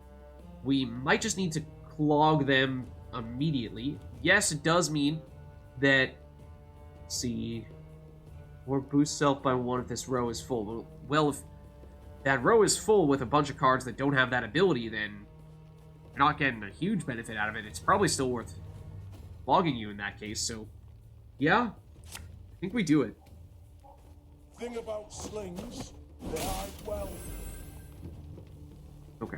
We might just need to clog them immediately. Yes, it does mean that, let's see, or boost self by one if this row is full. Well, if that row is full with a bunch of cards that don't have that ability, then you're not getting a huge benefit out of it. It's probably still worth logging you in that case, so yeah, I think we do it. Thing about slings, they hide well. Okay.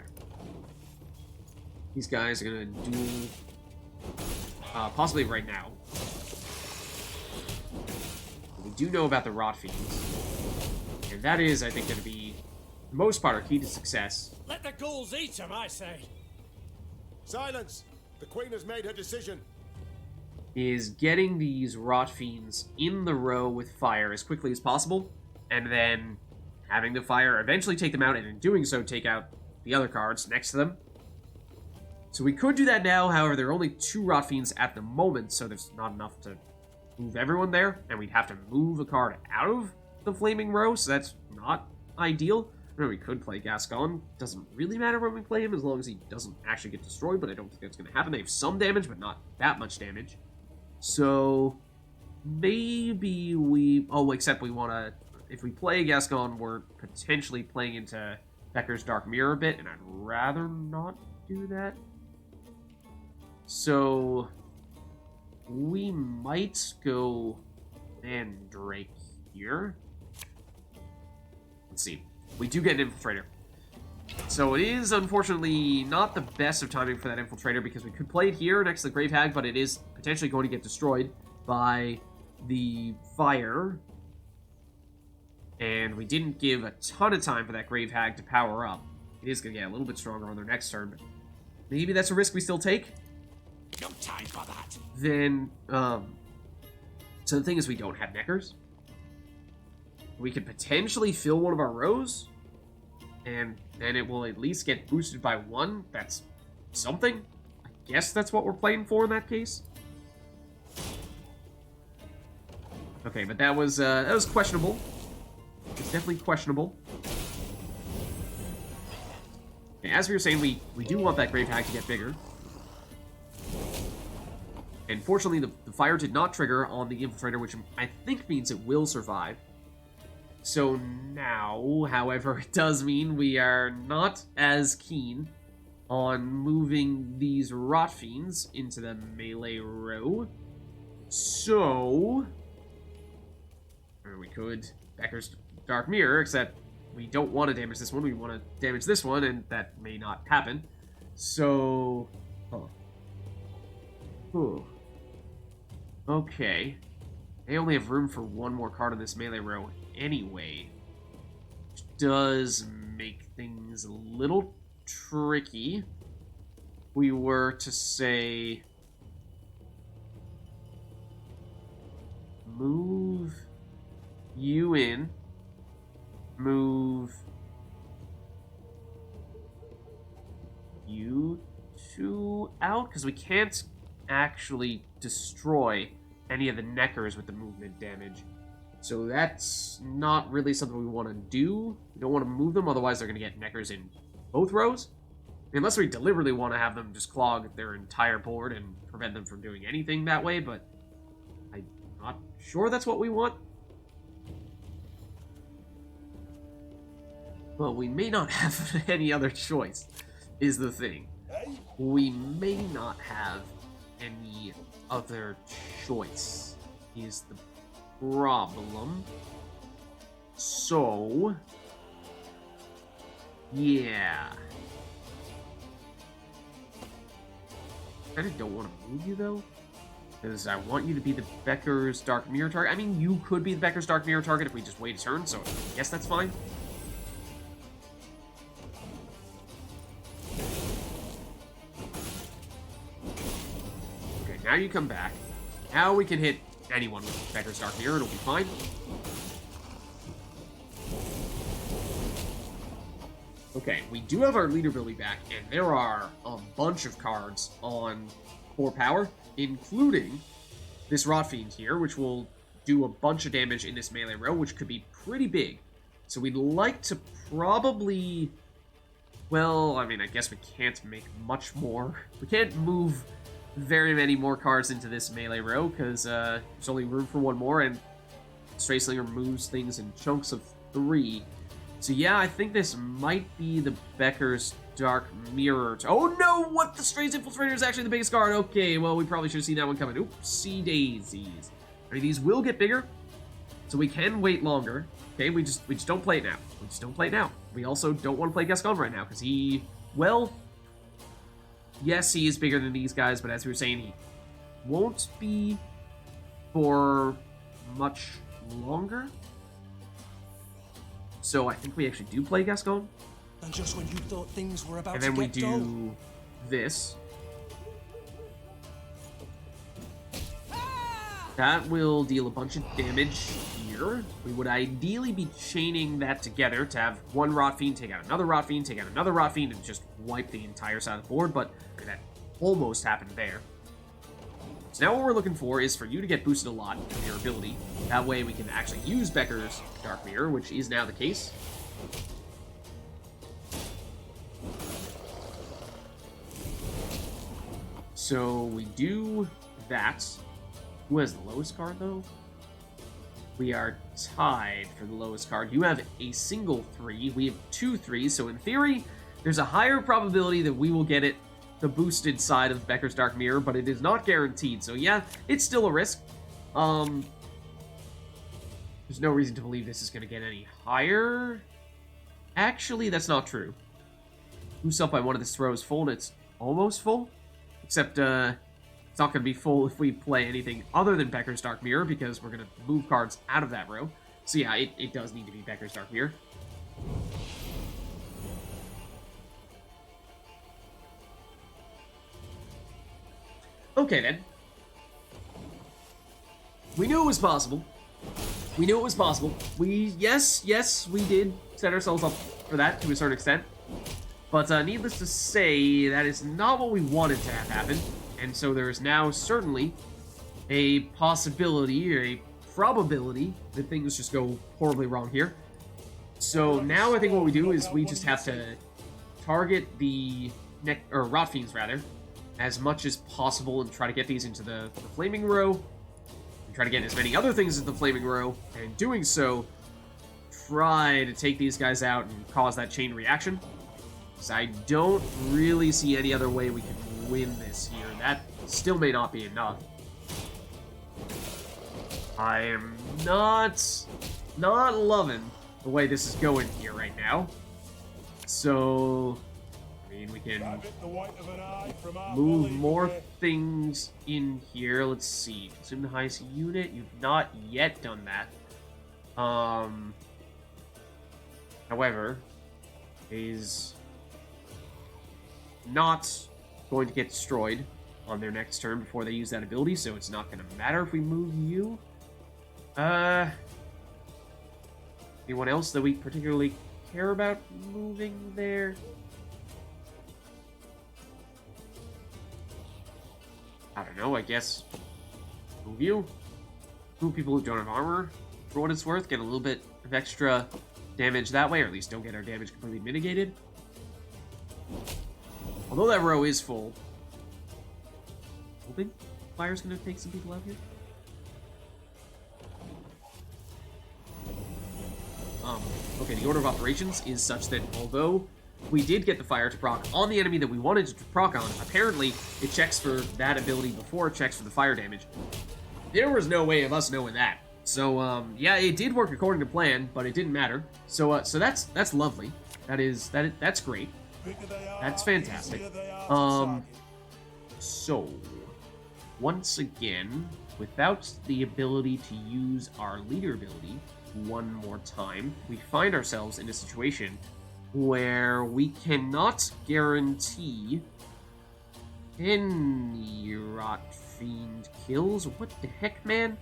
These guys are gonna do possibly right now. We do know about the Rot Fiends, and that is, I think, gonna be, for the most part, our key to success. Let the ghouls eat them, I say. Silence! The Queen has made her decision. Is getting these Rot Fiends in the row with fire as quickly as possible, and then having the fire eventually take them out, and in doing so, take out the other cards next to them. So we could do that now, however, there are only 2 Rot Fiends at the moment, so there's not enough to move everyone there, and we'd have to move a card out of the Flaming Row, so that's not ideal. I mean, we could play Gascon. Doesn't really matter when we play him, as long as he doesn't actually get destroyed, but I don't think that's going to happen. They have some damage, but not that much damage. So, maybe we... Oh, except we want to... If we play Gascon, we're potentially playing into Becker's Dark Mirror a bit, and I'd rather not do that. So, we might go Mandrake here. Let's see. We do get an Infiltrator. So it is, unfortunately, not the best of timing for that Infiltrator, because we could play it here next to the Grave Hag, but it is potentially going to get destroyed by the fire. And we didn't give a ton of time for that Grave Hag to power up. It is going to get a little bit stronger on their next turn, but maybe that's a risk we still take. No time for that. Then, so the thing is, we don't have Neckers. We could potentially fill one of our rows, and then it will at least get boosted by 1. That's something. I guess that's what we're playing for in that case. Okay, but that was questionable. It's definitely questionable. Okay, as we were saying, we do want that Grave Hag to get bigger. And fortunately, the fire did not trigger on the Infiltrator, which I think means it will survive. So now, however, it does mean we are not as keen on moving these Rot Fiends into the melee row. So, or we could Becker's Dark Mirror, except we don't want to damage this one, we want to damage this one, and that may not happen. So, okay. They only have room for one more card in this melee row anyway, which does make things a little tricky. We were to say, move you in, move you two out, because we can't actually destroy any of the Neckers with the movement damage. So that's not really something we want to do. We don't want to move them, otherwise they're going to get Neckers in both rows. Unless we deliberately want to have them just clog their entire board and prevent them from doing anything that way, but I'm not sure that's what we want. Well, we may not have any other choice, is the thing. We may not have any other choice, is the problem. So, yeah. I kinda don't want to move you, though, because I want you to be the Becker's Dark Mirror target. I mean, you could be the Becker's Dark Mirror target if we just wait a turn, so I guess that's fine. Okay, now you come back. Now we can hit anyone with Becker's Dark Mirror, it'll be fine. Okay, we do have our leader ability back, and there are a bunch of cards on 4 power, including this Rot Fiend here, which will do a bunch of damage in this melee row, which could be pretty big. So we'd like to probably... Well, I mean, I guess we can't make much more. We can't move very many more cards into this melee row, because there's only room for one more, and Stray Slinger moves things in chunks of 3. So yeah, I think this might be the Becker's Dark Mirror. Oh no, what? The Stray's Infiltrator is actually the biggest card. Okay, well, we probably should have seen that one coming. Oopsie daisies. I mean, these will get bigger, so we can wait longer. Okay, we just don't play it now. We just don't play it now. We also don't want to play Gascon right now, because he, well, yes, he is bigger than these guys, but as we were saying, he won't be for much longer. So I think we actually do play Gascon. And just when you thought things were about and then to we get dull. do this. That will deal a bunch of damage here. We would ideally be chaining that together to have one Rot Fiend take out another Rot Fiend, take out another Rot Fiend, and just wipe the entire side of the board, but that almost happened there. So now what we're looking for is for you to get boosted a lot in your ability. That way we can actually use Becker's Dark Mirror, which is now the case. So we do that. Who has the lowest card, though? We are tied for the lowest card. You have a single 3. We have 2 3s, so in theory, there's a higher probability that we will get it the boosted side of Becker's Dark Mirror, but it is not guaranteed. So yeah, it's still a risk. There's no reason to believe this is going to get any higher. Actually, that's not true. Boost up by one of the throws full, and it's almost full. Except, it's not going to be full if we play anything other than Becker's Dark Mirror, because we're going to move cards out of that row. So yeah, it does need to be Becker's Dark Mirror. Okay, then. We knew it was possible. We knew it was possible. Yes, we did set ourselves up for that to a certain extent. But needless to say, that is not what we wanted to have happen. And so there is now certainly a possibility, or a probability, that things just go horribly wrong here. So now I think what we do is we just have to target the rot fiends rather, as much as possible and try to get these into the flaming row, and try to get as many other things into the flaming row, and in doing so, try to take these guys out and cause that chain reaction. So I don't really see any other way we can win this here. That still may not be enough. I am not loving the way this is going here right now. So, I mean, we can move more things in here. Let's see. Consume the highest unit. You've not yet done that. However, is not going to get destroyed on their next turn before they use that ability, so it's not going to matter if we move you. Anyone else that we particularly care about moving there? I don't know, I guess move you. Move people who don't have armor, for what it's worth. Get a little bit of extra damage that way, or at least don't get our damage completely mitigated. Although that row is full. Hoping fire's gonna take some people out here. Okay, the order of operations is such that although we did get the fire to proc on the enemy that we wanted to proc on, apparently it checks for that ability before it checks for the fire damage. There was no way of us knowing that. So, yeah, it did work according to plan, but it didn't matter. So, so that's lovely. That's great. That's fantastic. So, once again, without the ability to use our leader ability one more time, we find ourselves in a situation where we cannot guarantee any rot fiend kills. What the heck, man?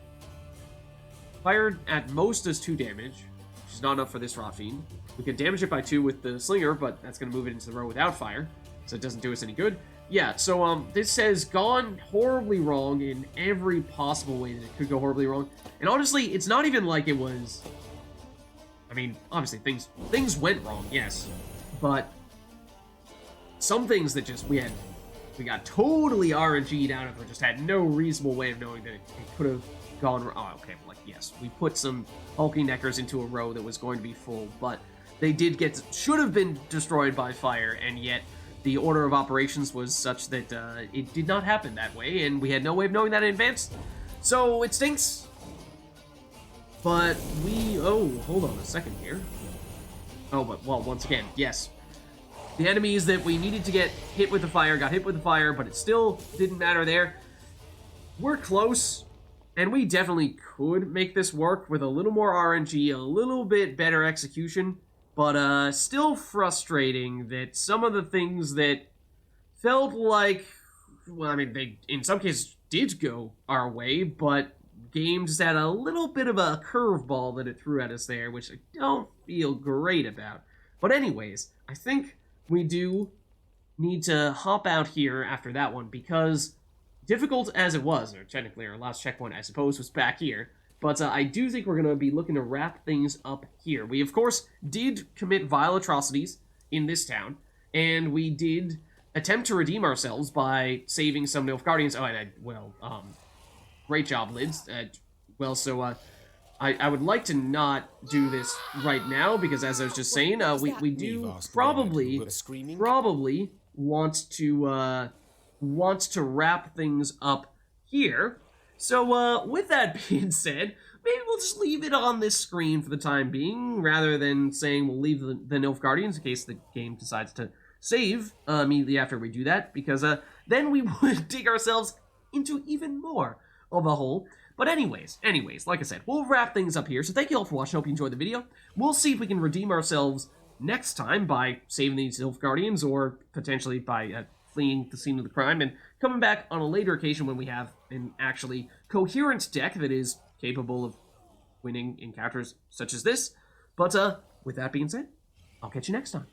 Fire at most does 2 damage, which is not enough for this rot fiend. We can damage it by 2 with the slinger, but that's going to move it into the row without fire, so it doesn't do us any good. Yeah, so this has gone horribly wrong in every possible way that it could go horribly wrong. And honestly, it's not even like it was... I mean, obviously, things went wrong, yes. But some things that just we got totally RNG'd out of, or just had no reasonable way of knowing that it could have gone wrong. Oh, okay, like, yes, we put some hulking neckers into a row that was going to be full, but they should have been destroyed by fire, and yet the order of operations was such that it did not happen that way, and we had no way of knowing that in advance. So it stinks. But hold on a second here. Oh, but, well, once again, yes. The enemies that we needed to get hit with the fire got hit with the fire, but it still didn't matter there. We're close, and we definitely could make this work with a little more RNG, a little bit better execution. But still frustrating that some of the things that felt like, well, I mean, they in some cases did go our way, but game just had a little bit of a curveball that it threw at us there, which I don't feel great about. But anyways, I think we do need to hop out here after that one, because difficult as it was, or technically our last checkpoint, I suppose, was back here. But I do think we're going to be looking to wrap things up here. We, of course, did commit vile atrocities in this town, and we did attempt to redeem ourselves by saving some Nilfgaardians. Oh, and great job, Lids. I would like to not do this right now, because as I was just saying, we do probably want to wrap things up here. So, with that being said, maybe we'll just leave it on this screen for the time being, rather than saying we'll leave the Nilfgaardians in case the game decides to save immediately after we do that, because then we would dig ourselves into even more of a hole. But anyways, like I said, we'll wrap things up here. So thank you all for watching. Hope you enjoyed the video. We'll see if we can redeem ourselves next time by saving these Nilfgaardians, or potentially by fleeing the scene of the crime and coming back on a later occasion when we have an actually coherent deck that is capable of winning encounters such as this. But with that being said, I'll catch you next time.